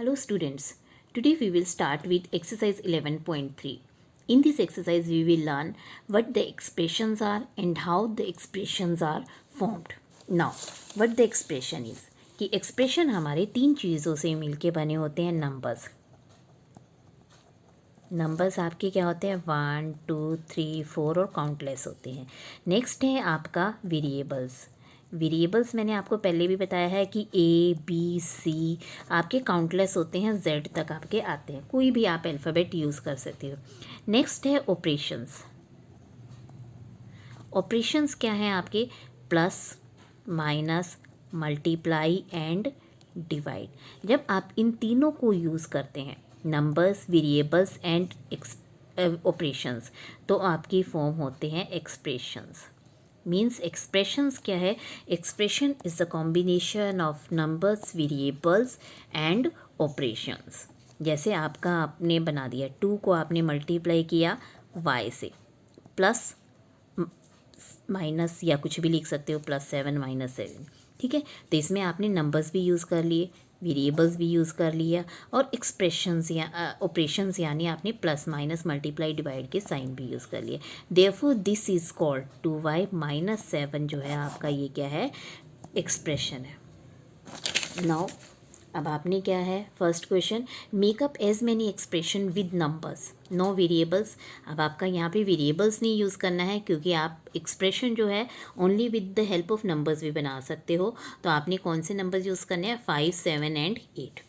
Hello students, today we will start with exercise 11.3. In this exercise we will learn what the expressions are and how the expressions are formed. Now, what the expression is? कि expression हमारे तीन चीज़ों से मिलके बने होते हैं numbers. Numbers आपके क्या होते हैं 1, 2, 3, 4 और काउंटलेस होते हैं. नेक्स्ट है आपका वेरिएबल्स. वेरिएबल्स मैंने आपको पहले भी बताया है कि ए बी सी आपके काउंटलेस होते हैं, जेड तक आपके आते हैं. कोई भी आप अल्फ़ाबेट यूज़ कर सकते हो. नेक्स्ट है ऑपरेशंस. ऑपरेशंस क्या हैं आपके plus minus multiply and divide. जब आप इन तीनों को यूज़ करते हैं नंबर्स, वेरिएबल्स एंड ऑपरेशंस, तो आपकी फॉर्म होते हैं एक्सप्रेशंस. मीन्स एक्सप्रेशंस क्या है? Expression is the combination of numbers, variables and operations. जैसे आपका आपने बना दिया 2 को आपने मल्टीप्लाई किया y से, प्लस माइनस या कुछ भी लिख सकते हो, +7 -7. ठीक है, तो इसमें आपने नंबर्स भी यूज़ कर लिए, वेरिएबल्स भी यूज़ कर लिया और एक्सप्रेशंस या ऑपरेशंस यानी आपने प्लस माइनस मल्टीप्लाई डिवाइड के साइन भी यूज़ कर लिए. Therefore this is called 2y -7 जो है आपका ये क्या है? एक्सप्रेशन है. नाउ अब आपने क्या है first question, make up as many expression with numbers no variables. अब आपका यहाँ पे वेरिएबल्स नहीं यूज़ करना है क्योंकि आप एक्सप्रेशन जो है only with the help of numbers भी बना सकते हो. तो आपने कौन से नंबर्स यूज़ करने हैं? 5, 7 एंड 8.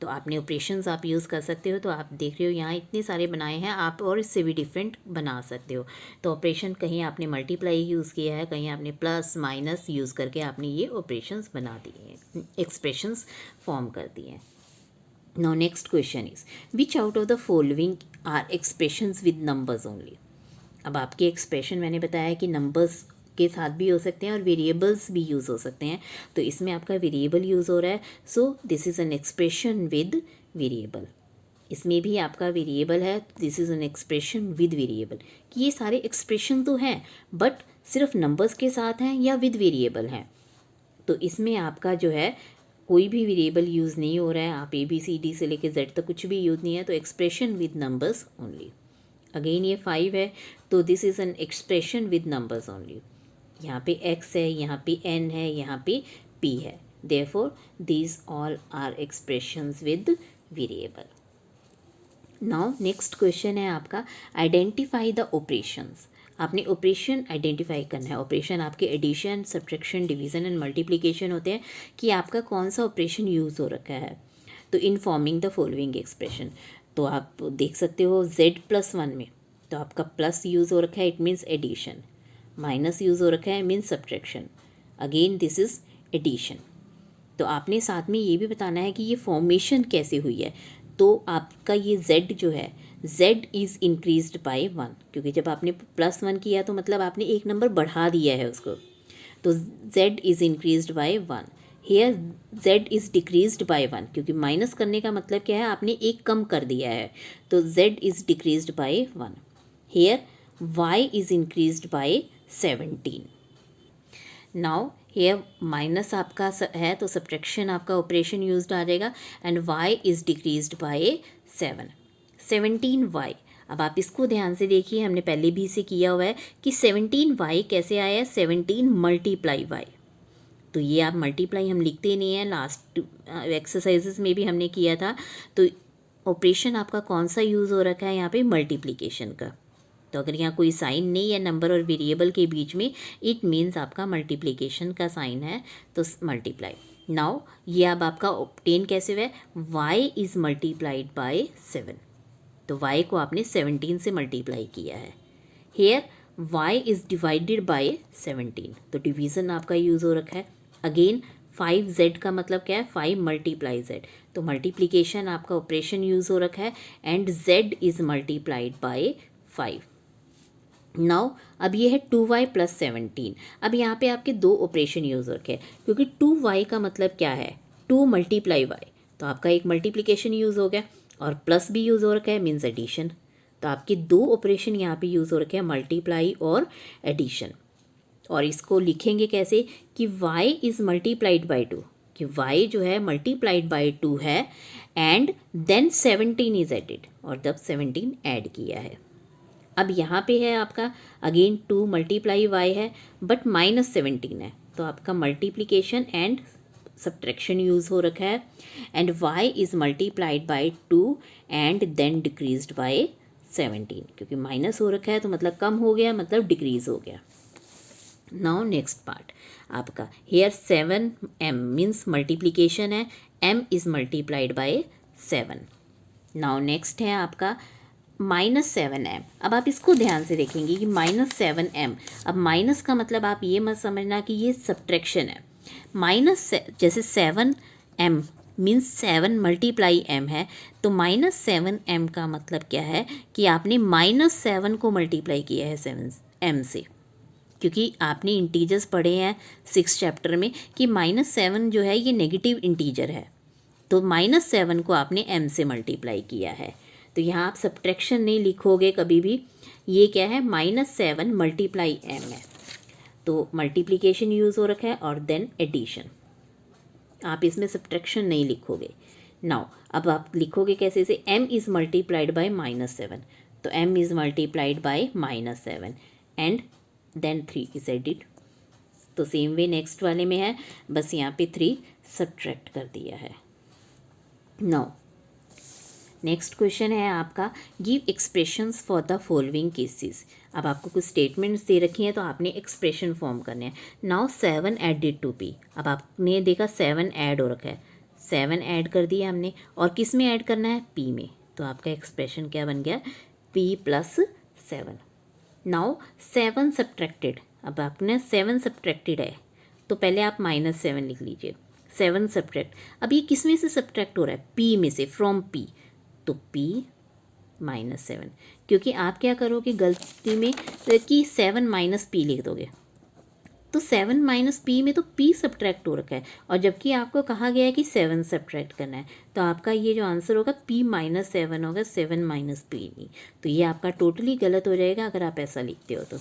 तो आपने ऑपरेशंस आप यूज़ कर सकते हो. तो आप देख रहे हो यहाँ इतने सारे बनाए हैं आप, और इससे भी डिफरेंट बना सकते हो. तो ऑपरेशन कहीं आपने मल्टीप्लाई यूज़ किया है, कहीं आपने प्लस माइनस यूज़ करके आपने ये ऑपरेशंस बना दिए हैं, एक्सप्रेशंस फॉर्म कर दिए हैं. Now next question is which out of the following are expressions with numbers only. अब आपके एक्सप्रेशन मैंने बताया कि नंबर्स के साथ भी हो सकते हैं और वेरिएबल्स भी यूज़ हो सकते हैं. तो इसमें आपका वेरिएबल यूज़ हो रहा है, so this is an expression with variable. इसमें भी आपका वेरिएबल है, this is an expression with variable. कि ये सारे एक्सप्रेशन तो हैं बट सिर्फ नंबर्स के साथ हैं या विद वेरिएबल हैं. तो इसमें आपका जो है कोई भी वेरिएबल यूज़ नहीं हो रहा है. आप ABCD से लेके Z तक कुछ भी यूज़ नहीं है. तो expression with numbers only. Again ये 5 है तो this is an expression with numbers only. यहाँ पे x है, यहाँ पे n है, यहाँ पे p है. Therefore these all are expressions with variable. Now next question है आपका आइडेंटिफाई द ऑपरेशंस. आपने ऑपरेशन आइडेंटिफाई करना है. ऑपरेशन आपके addition, subtraction, division and multiplication होते हैं कि आपका कौन सा ऑपरेशन यूज़ हो रखा है. तो in forming the following expression, तो आप देख सकते हो Z+1 में तो आपका प्लस यूज़ हो रखा है, it means addition. Minus use हो रखा है, means subtraction. Again this is addition. तो आपने साथ में ये भी बताना है कि ये फॉर्मेशन कैसे हुई है. तो आपका ये Z जो है, Z इज़ इंक्रीज्ड बाय 1, क्योंकि जब आपने +1 किया तो मतलब आपने एक नंबर बढ़ा दिया है उसको. तो Z is increased by 1. Here Z is decreased by 1, क्योंकि माइनस करने का मतलब क्या है? आपने एक कम कर दिया है. तो Z is decreased by 1. Here Y is increased by 17. Now here minus आपका है तो सब्ट्रैक्शन आपका ऑपरेशन यूज्ड आ जाएगा and y is decreased by 7. 17y. अब आप इसको ध्यान से देखिए, हमने पहले भी इसे किया हुआ है कि 17y कैसे आया है? 17 मल्टीप्लाई y. तो ये आप मल्टीप्लाई हम लिखते नहीं हैं, लास्ट एक्सरसाइजेस में भी हमने किया था. तो ऑपरेशन आपका कौन सा यूज़ हो रखा है यहाँ पे? मल्टीप्लिकेशन का. तो अगर यहाँ कोई साइन नहीं है नंबर और वेरिएबल के बीच में, इट मीन्स आपका मल्टीप्लिकेशन का साइन है, तो मल्टीप्लाई. नाउ ये अब आपका ऑब्टेन कैसे हुआ है? y is multiplied by 7. तो y को आपने 17 से मल्टीप्लाई किया है. Here y is divided by 17. तो डिवीज़न आपका यूज़ हो रखा है. अगेन 5z का मतलब क्या है? 5 मल्टीप्लाई z. तो मल्टीप्लिकेशन आपका ऑपरेशन यूज़ हो रखा है and z is multiplied bye 5. Now अब ये है 2y + 17. अब यहाँ पे आपके दो ऑपरेशन यूज़ हो रखे हैं, क्योंकि 2y का मतलब क्या है? 2 मल्टीप्लाई y. तो आपका एक मल्टीप्लिकेशन यूज़ हो गया और प्लस भी यूज़ हो रखा है, मीन्स एडिशन. तो आपके दो ऑपरेशन यहाँ पे यूज़ हो रखे हैं, मल्टीप्लाई और एडिशन. और इसको लिखेंगे कैसे कि y इज़ मल्टीप्लाइड बाय 2, कि y जो है मल्टीप्लाइड बाय 2 है एंड देन 17 इज एडिड, और जब 17 ऐड किया है। अब यहाँ पे है आपका अगेन 2 मल्टीप्लाई y है बट -17 है, तो आपका मल्टीप्लिकेशन एंड सब्ट्रैक्शन यूज़ हो रखा है and y is multiplied by 2 and then decreased by 17, क्योंकि माइनस हो रखा है तो मतलब कम हो गया, मतलब डिक्रीज हो गया। नाउ नेक्स्ट पार्ट आपका हेयर 7m मीन्स मल्टीप्लिकेशन है, m is multiplied by 7। Now next है आपका -7m। अब आप इसको ध्यान से देखेंगे कि -7m, अब माइनस का मतलब आप ये मत समझना कि ये सब्ट्रैक्शन है। जैसे 7m मीन्स 7 मल्टीप्लाई m है, तो -7m का मतलब क्या है कि आपने -7 को मल्टीप्लाई किया है 7m से, क्योंकि आपने इंटीजर्स पढ़े हैं 6 चैप्टर में कि -7 जो है ये नेगेटिव इंटीजर है, तो -7 को आपने m से मल्टीप्लाई किया है। तो यहाँ आप सब्ट्रैक्शन नहीं लिखोगे कभी भी, ये क्या है -7 मल्टीप्लाई m है, तो मल्टीप्लिकेशन यूज़ हो रखा है और देन एडिशन, आप इसमें सब्ट्रैक्शन नहीं लिखोगे। नाउ अब आप लिखोगे कैसे से, m इज़ मल्टीप्लाइड बाय -7, तो m is multiplied by -7 and then 3 is added. तो सेम वे नेक्स्ट वाले में है, बस यहाँ पे 3 सब्ट्रैक्ट कर दिया है। नाउ नेक्स्ट क्वेश्चन है आपका give expressions for the following cases. अब आपको कुछ स्टेटमेंट्स दे रखी हैं तो आपने एक्सप्रेशन फॉर्म करने हैं। नाउ 7 एडेड टू p, अब आपने देखा 7 ऐड हो रखा है, 7 ऐड कर दिया हमने, और किस में ऐड करना है, p में, तो आपका एक्सप्रेशन क्या बन गया, p + 7। नाउ 7 सब्ट्रैक्टेड, अब आपने 7 सब्ट्रैक्टेड है तो पहले आप -7 लिख लीजिए। 7 सब्ट्रैक्ट, अब ये किस में से सब्ट्रैक्ट हो रहा है, p में से, फ्रॉम p, तो p -7, क्योंकि आप क्या करोगे गलती में कि 7 - p लिख दोगे, तो 7 - p में तो p सब्ट्रैक्ट हो रखा है, और जबकि आपको कहा गया है कि 7 सब्ट्रैक्ट करना है, तो आपका ये जो आंसर होगा p -7 होगा, 7 - p नहीं, तो ये आपका टोटली गलत हो जाएगा अगर आप ऐसा लिखते हो तो।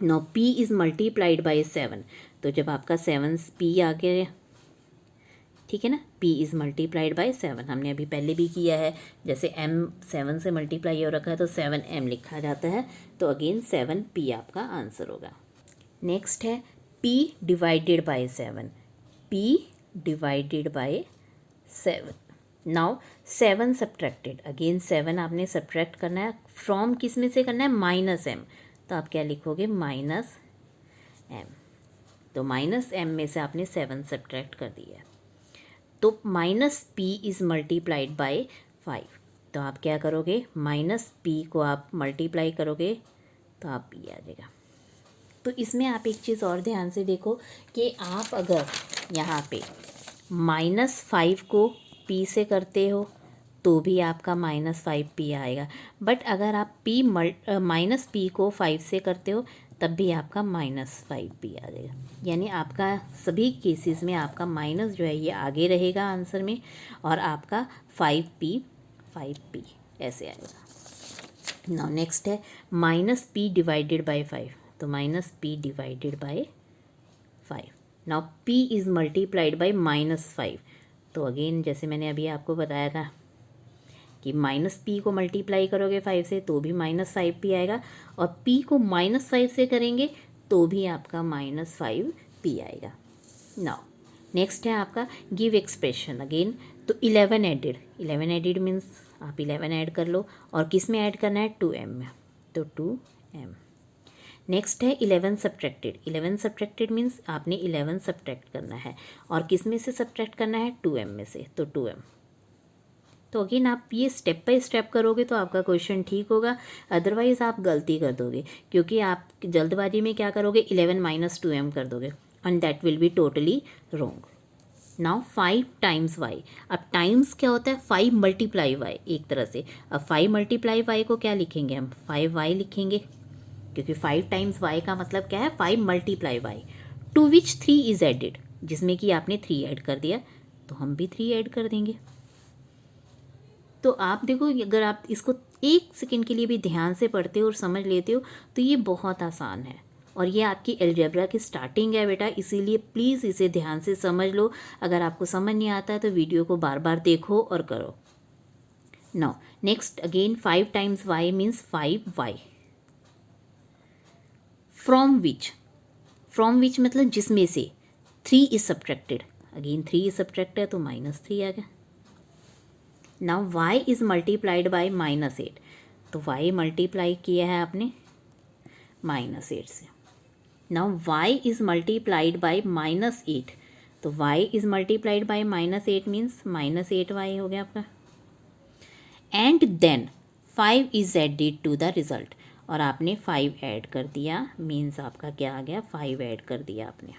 No p is multiplied by 7, तो जब आपका 7p आ गया, ठीक है ना, p इज़ मल्टीप्लाइड बाय 7, हमने अभी पहले भी किया है, जैसे m 7 से मल्टीप्लाई हो रखा है तो 7m लिखा जाता है, तो अगेन 7p आपका आंसर होगा। नेक्स्ट है p divided by 7, p divided by 7। Now 7 subtracted, again 7 आपने सब्ट्रैक्ट करना है, फ्रॉम किस में से करना है, -m, तो आप क्या लिखोगे, -m, तो -m में से आपने 7 सब्ट्रैक्ट कर दिया है, तो -p इज़ मल्टीप्लाइड बाय 5, तो आप क्या करोगे, -p को आप मल्टीप्लाई करोगे तो आप p आ जाएगा। तो इसमें आप एक चीज़ और ध्यान से देखो कि आप अगर यहाँ पे -5 को p से करते हो तो भी आपका -5p आएगा, बट अगर आप -p को 5 से करते हो तब भी आपका -5p आ जाएगा, यानी आपका सभी केसेस में आपका माइनस जो है ये आगे रहेगा आंसर में, और आपका 5p ऐसे आएगा। नाउ नेक्स्ट है -p डिवाइडेड बाय 5, तो -p divided by 5। Now p is multiplied bye -5, तो अगेन जैसे मैंने अभी आपको बताया था कि -p को मल्टीप्लाई करोगे 5 से तो भी -5p आएगा, और p को -5 से करेंगे तो भी आपका -5p आएगा। नाउ नेक्स्ट है आपका गिव एक्सप्रेशन अगेन, तो 11 एडिड मीन्स आप 11 ऐड कर लो, और किस में ऐड करना है, 2m में, तो 2m। नेक्स्ट है 11 सब्ट्रैक्टेड मीन्स आपने 11 सब्ट्रैक्ट करना है, और किस में से सब्ट्रैक्ट करना है, 2m में से, तो 2m। तो अगेन आप ये स्टेप बाय स्टेप करोगे तो आपका क्वेश्चन ठीक होगा, अदरवाइज़ आप गलती कर दोगे, क्योंकि आप जल्दबाजी में क्या करोगे, 11 - 2m कर दोगे, and that will be totally wrong. Now 5 times y, अब टाइम्स क्या होता है, 5 मल्टीप्लाई y एक तरह से, अब 5 मल्टीप्लाई y को क्या लिखेंगे हम, 5y लिखेंगे, क्योंकि 5 टाइम्स y का मतलब क्या है, 5 multiply y, to which 3 is added, जिसमें कि आपने 3 ऐड कर दिया तो हम भी 3 ऐड कर देंगे। तो आप देखो अगर आप इसको 1 सेकंड के लिए भी ध्यान से पढ़ते हो और समझ लेते हो तो ये बहुत आसान है, और ये आपकी अलजेब्रा की स्टार्टिंग है बेटा, इसीलिए प्लीज़ इसे ध्यान से समझ लो। अगर आपको समझ नहीं आता है तो वीडियो को बार बार देखो और करो। Now next again 5 times y means 5y। From which मतलब जिसमें से 3 is subtracted, again 3 is subtracted है तो -3 आ गया। Now y is multiplied by -8, तो y मल्टीप्लाई किया है आपने -8 से। Now y is multiplied by -8, तो y is multiplied by -8 means -8y हो गया आपका। And then 5 is added to the result, और आपने 5 ऐड कर दिया, मीन्स आपका क्या आ गया, 5 ऐड कर दिया आपने,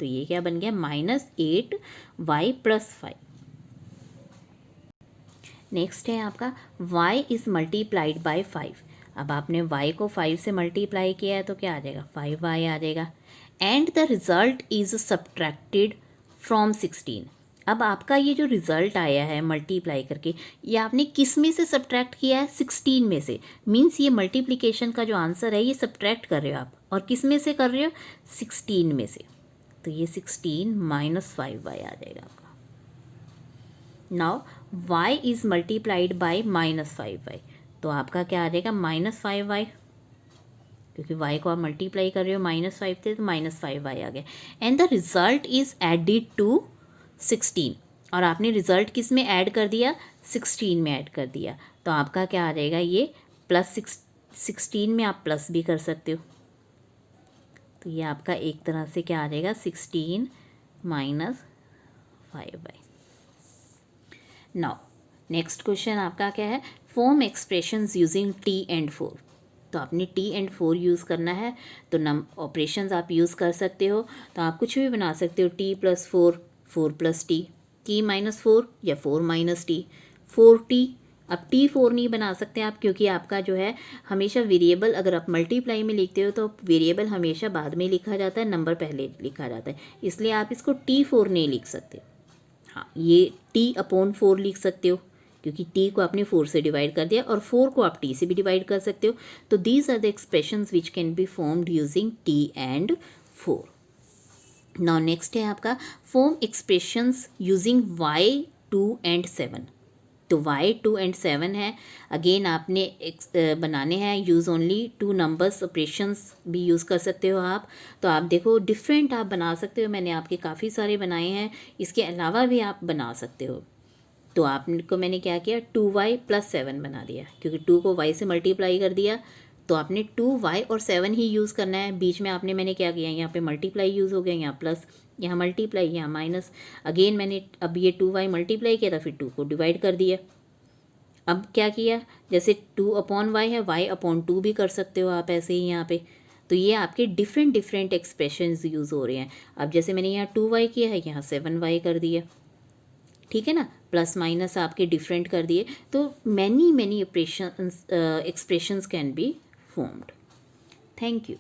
तो ये क्या बन गया, -8y + 5। नेक्स्ट है आपका y इज़ मल्टीप्लाइड बाय 5। अब आपने y को 5 से मल्टीप्लाई किया है तो क्या आ जाएगा, 5y आ जाएगा। And the result is subtracted from 16। अब आपका ये जो रिज़ल्ट आया है मल्टीप्लाई करके, ये आपने किस में से सब्ट्रैक्ट किया है, 16 में से। मीन्स ये मल्टीप्लिकेशन का जो आंसर है ये सब्ट्रैक्ट कर रहे हो आप, और किस में से कर रहे हो, 16 में से। तो ये 16 - 5y आ जाएगा आपका। Now y is multiplied bye -5y, तो आपका क्या आ जाएगा, -5y, क्योंकि y को आप मल्टीप्लाई कर रहे हो -5 से, तो -5y आ गया। And the result is added to 16, और आपने रिज़ल्ट किस में ऐड कर दिया, 16 में ऐड कर दिया, तो आपका क्या आ जाएगा, ये +16 में आप प्लस भी कर सकते हो, तो ये आपका एक तरह से क्या आ जाएगा, 16 - 5y। नाउ नेक्स्ट क्वेश्चन आपका क्या है, form expressions using t and 4। तो आपने t and 4 यूज़ करना है, तो ऑपरेशंस आप यूज़ कर सकते हो, तो आप कुछ भी बना सकते हो, t + 4, 4 + t, t - 4 या 4 - t, 4t। अब t4 नहीं बना सकते आप, क्योंकि आपका जो है हमेशा वेरिएबल, अगर आप मल्टीप्लाई में लिखते हो तो वेरिएबल हमेशा बाद में लिखा जाता है, नंबर पहले लिखा जाता है, इसलिए आप इसको t4 नहीं लिख सकते। हाँ, ये t/4 लिख सकते हो, क्योंकि t को आपने 4 से डिवाइड कर दिया, और 4 को आप t से भी डिवाइड कर सकते हो। तो these are the expressions which can be formed using t and 4। Now next है आपका form expressions using y 2 and 7। तो y 2 and 7 है, अगेन आपने बनाने हैं यूज़ ओनली 2 नंबर्स, ऑपरेशंस भी यूज़ कर सकते हो आप। तो आप देखो डिफरेंट आप बना सकते हो, मैंने आपके काफ़ी सारे बनाए हैं, इसके अलावा भी आप बना सकते हो। तो आपको मैंने क्या किया, 2y + 7 बना दिया, क्योंकि 2 को y से मल्टीप्लाई कर दिया, तो आपने 2y और 7 ही यूज़ करना है। बीच में आपने मैंने क्या किया, यहाँ पे मल्टीप्लाई यूज़ हो गया, यहाँ प्लस, यहाँ मल्टीप्लाई, यहाँ माइनस। अगेन मैंने अब ये 2y मल्टीप्लाई किया था, फिर 2 को डिवाइड कर दिया। अब क्या किया, जैसे 2/y है, y/2 भी कर सकते हो आप ऐसे ही यहाँ पे। तो ये आपके डिफरेंट एक्सप्रेशंस यूज़ हो रहे हैं। अब जैसे मैंने यहाँ 2y किया है, यहाँ 7y कर दिया, ठीक है ना, प्लस माइनस आपके डिफरेंट कर दिए। तो many operations expressions can be formed. Thank you.